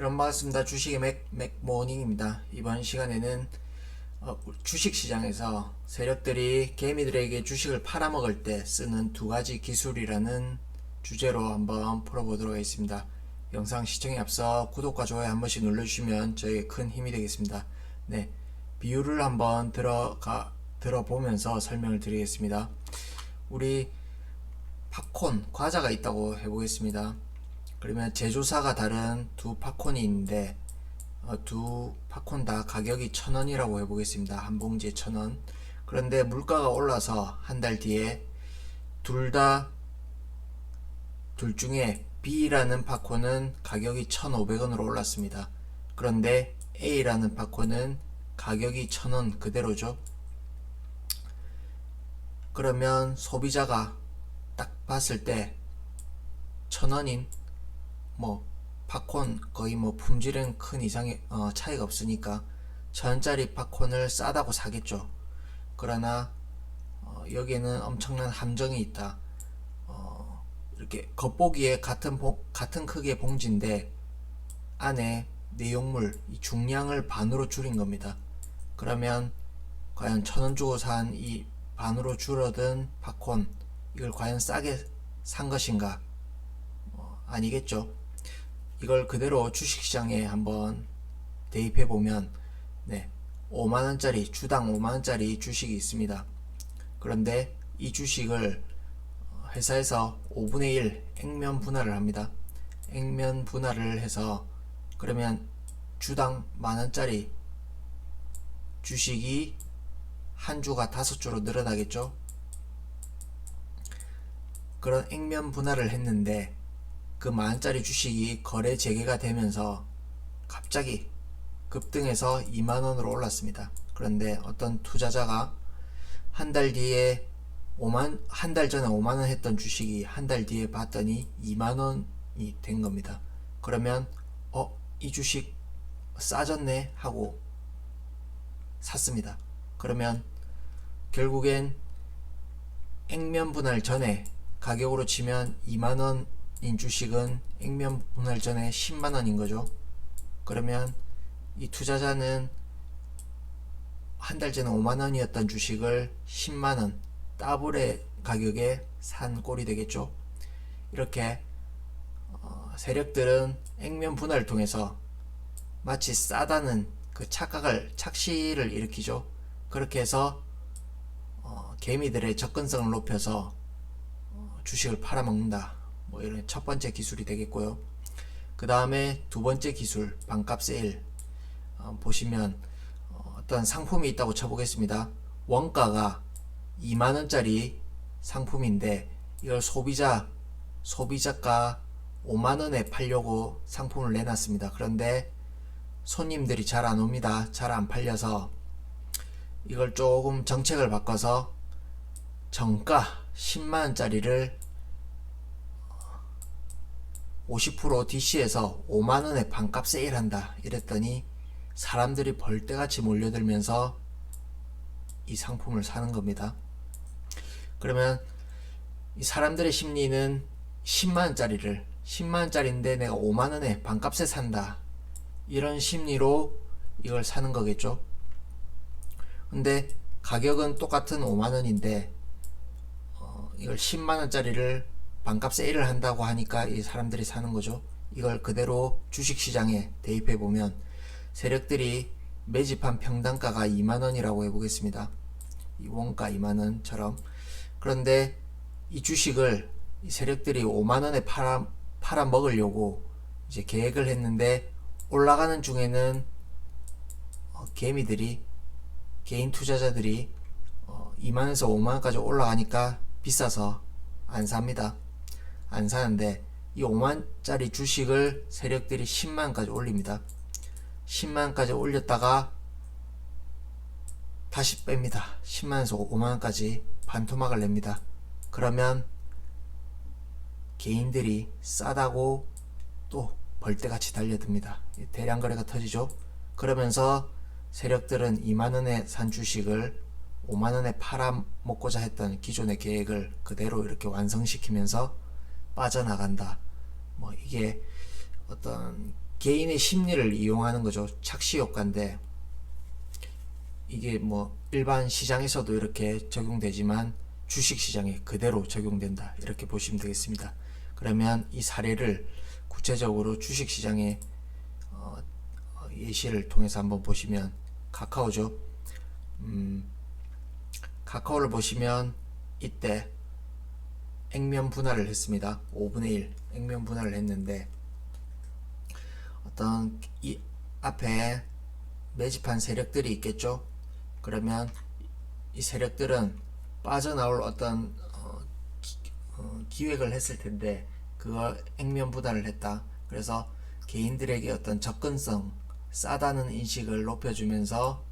여러분 반갑습니다. 주식의 맥모닝입니다. 이번 시간에는 주식시장에서 세력들이 개미들에게 주식을 팔아먹을 때 쓰는 두 가지 기술이라는 주제로 한번 풀어보도록 하겠습니다. 영상 시청에 앞서 구독과 좋아요 한 번씩 눌러주시면 저에게 큰 힘이 되겠습니다. 네, 비율을 한번 들어보면서 설명을 드리겠습니다. 우리 팝콘 과자가 있다고 해보겠습니다. 그러면 제조사가 다른 두 팝콘이 있는데 두 팝콘 다 가격이 1,000원이라고 해보겠습니다. 한 봉지에 1,000원. 그런데 물가가 올라서 한 달 뒤에 둘 중에 B라는 팝콘은 가격이 1,500원으로 올랐습니다. 그런데 A라는 팝콘은 가격이 1,000원 그대로죠. 그러면 소비자가 딱 봤을 때 1,000원인 팝콘 거의 품질은 큰 이상의 차이가 없으니까 1,000원짜리 팝콘을 싸다고 사겠죠. 그러나 여기에는 엄청난 함정이 있다. 이렇게 겉보기에 같은 크기의 봉지인데 안에 내용물 중량을 반으로 줄인 겁니다. 그러면 과연 1,000원 주고 산 이 반으로 줄어든 팝콘, 이걸 과연 싸게 산 것인가? 아니겠죠. 이걸 그대로 주식시장에 한번 대입해 보면 5만원짜리 주당 5만원짜리 주식이 있습니다. 그런데 이 주식을 회사에서 5분의 1 액면 분할을 합니다. 액면 분할을 해서 그러면 주당 만원짜리 주식이 한 주가 5주로 늘어나겠죠. 그런 액면 분할을 했는데 그 만원짜리 주식이 거래 재개가 되면서 갑자기 급등해서 2만원으로 올랐습니다. 그런데 어떤 투자자가 한 달 전에 5만원 했던 주식이 한 달 뒤에 봤더니 2만원이 된 겁니다. 그러면 이 주식 싸졌네 하고 샀습니다. 그러면 결국엔 액면 분할 전에 가격으로 치면 2만원 인 주식은 액면 분할 전에 10만원인 거죠. 그러면 이 투자자는 한 달 전에 5만원이었던 주식을 10만원 더블의 가격에 산 꼴이 되겠죠. 이렇게 세력들은 액면 분할을 통해서 마치 싸다는 그 착시를 일으키죠. 그렇게 해서 개미들의 접근성을 높여서 주식을 팔아먹는다. 이런 첫 번째 기술이 되겠고요. 그 다음에 두 번째 기술, 반값 세일. 보시면 어떤 상품이 있다고 쳐보겠습니다. 원가가 2만원짜리 상품인데 이걸 소비자가 5만원에 팔려고 상품을 내놨습니다. 그런데 손님들이 잘 안 옵니다. 잘 안 팔려서 이걸 조금 정책을 바꿔서 정가 10만원짜리를 50% DC에서 5만원에 반값 세일한다 이랬더니 사람들이 벌떼같이 몰려들면서 이 상품을 사는 겁니다. 그러면 이 사람들의 심리는 10만원짜리인데 내가 5만원에 반값에 산다 이런 심리로 이걸 사는 거겠죠. 근데 가격은 똑같은 5만원인데 이걸 10만원짜리를 반값 세일을 한다고 하니까 이 사람들이 사는 거죠. 이걸 그대로 주식시장에 대입해보면 세력들이 매집한 평단가가 2만원이라고 해보겠습니다. 이 원가 2만원처럼. 그런데 이 주식을 이 세력들이 5만원에 팔아 먹으려고 이제 계획을 했는데 올라가는 중에는 개인 투자자들이 2만원에서 5만원까지 올라가니까 비싸서 안 삽니다. 안 사는데 이 5만짜리 주식을 세력들이 10만까지 올립니다. 10만까지 올렸다가 다시 뺍니다. 10만에서 5만까지 반토막을 냅니다. 그러면 개인들이 싸다고 또 벌떼같이 달려듭니다. 대량 거래가 터지죠. 그러면서 세력들은 2만원에 산 주식을 5만원에 팔아먹고자 했던 기존의 계획을 그대로 이렇게 완성시키면서 빠져나간다. 이게 어떤 개인의 심리를 이용하는 거죠. 착시 효과인데 이게 뭐 일반 시장에서도 이렇게 적용되지만 주식 시장에 그대로 적용된다, 이렇게 보시면 되겠습니다. 그러면 이 사례를 구체적으로 주식 시장의 예시를 통해서 한번 보시면, 카카오죠. 카카오를 보시면 이때 액면 분할을 했습니다. 5분의 1 액면 분할을 했는데 어떤 이 앞에 매집한 세력들이 있겠죠. 그러면 이 세력들은 빠져나올 어떤 기획을 했을 텐데 그걸 액면 분할을 했다. 그래서 개인들에게 어떤 접근성, 싸다는 인식을 높여주면서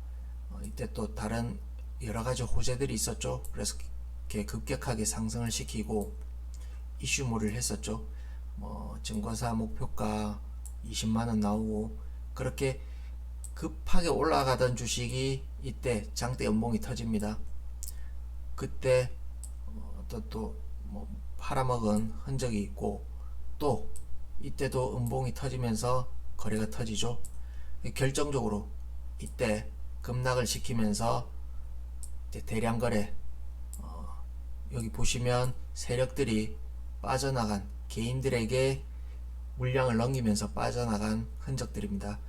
이때 또 다른 여러가지 호재들이 있었죠. 그래서 이렇게 급격하게 상승을 시키고 이슈몰을 했었죠. 뭐 증권사 목표가 20만원 나오고, 그렇게 급하게 올라가던 주식이 이때 장대 연봉이 터집니다. 그때 또뭐 팔아먹은 흔적이 있고, 또 이때도 음봉이 터지면서 거래가 터지죠. 결정적으로 이때 급락을 시키면서 대량 거래, 여기 보시면 세력들이 빠져나간, 개인들에게 물량을 넘기면서 빠져나간 흔적들입니다.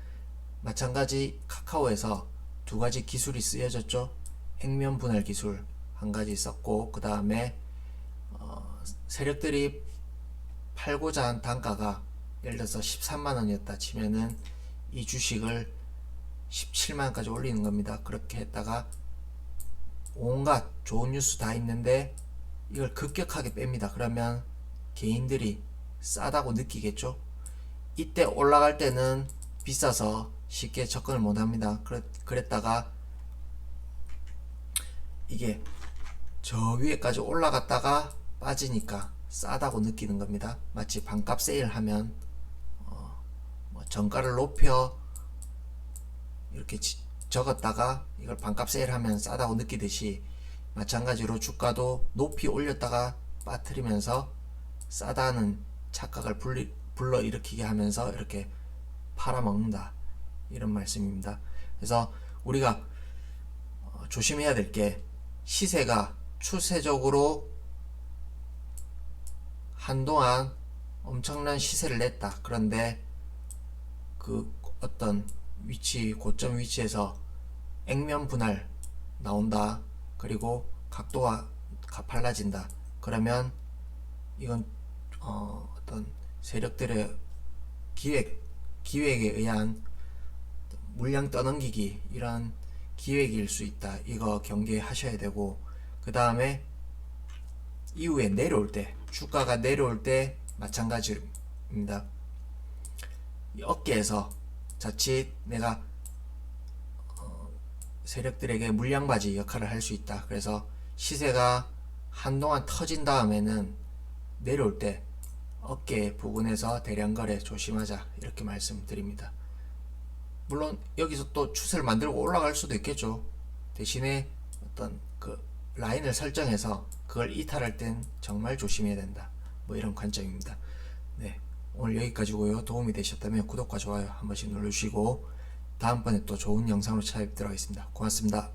마찬가지 카카오에서 두 가지 기술이 쓰여졌죠. 액면 분할 기술 한 가지 있었고, 그 다음에 세력들이 팔고자 한 단가가 예를 들어서 13만원이었다 치면은 이 주식을 17만원까지 올리는 겁니다. 그렇게 했다가 온갖 좋은 뉴스 다 있는데 이걸 급격하게 뺍니다. 그러면 개인들이 싸다고 느끼겠죠. 이때 올라갈 때는 비싸서 쉽게 접근을 못합니다. 그랬다가 이게 저 위에까지 올라갔다가 빠지니까 싸다고 느끼는 겁니다. 마치 반값 세일하면 뭐 정가를 높여 이렇게 적었다가 이걸 반값 세일하면 싸다고 느끼듯이, 마찬가지로 주가도 높이 올렸다가 빠뜨리면서 싸다는 착각을 불러일으키게 하면서 이렇게 팔아먹는다, 이런 말씀입니다. 그래서 우리가 조심해야 될 게, 시세가 추세적으로 한동안 엄청난 시세를 냈다. 그런데 그 어떤 위치, 고점 위치에서 액면 분할 나온다. 그리고 각도가 가팔라진다. 그러면 이건 어떤 세력들의 기획에 의한 물량 떠넘기기, 이런 기획일 수 있다. 이거 경계하셔야 되고, 그 다음에 이후에 내려올 때, 주가가 내려올 때 마찬가지입니다. 이 어깨에서 자칫 내가 세력들에게 물량바지 역할을 할 수 있다. 그래서 시세가 한동안 터진 다음에는 내려올 때 어깨 부근에서 대량 거래 조심하자, 이렇게 말씀드립니다. 물론 여기서 또 추세를 만들고 올라갈 수도 있겠죠. 대신에 어떤 그 라인을 설정해서 그걸 이탈할 땐 정말 조심해야 된다, 뭐 이런 관점입니다. 네, 오늘 여기까지고요. 도움이 되셨다면 구독과 좋아요 한 번씩 눌러주시고 다음번에 또 좋은 영상으로 찾아뵙도록 하겠습니다. 고맙습니다.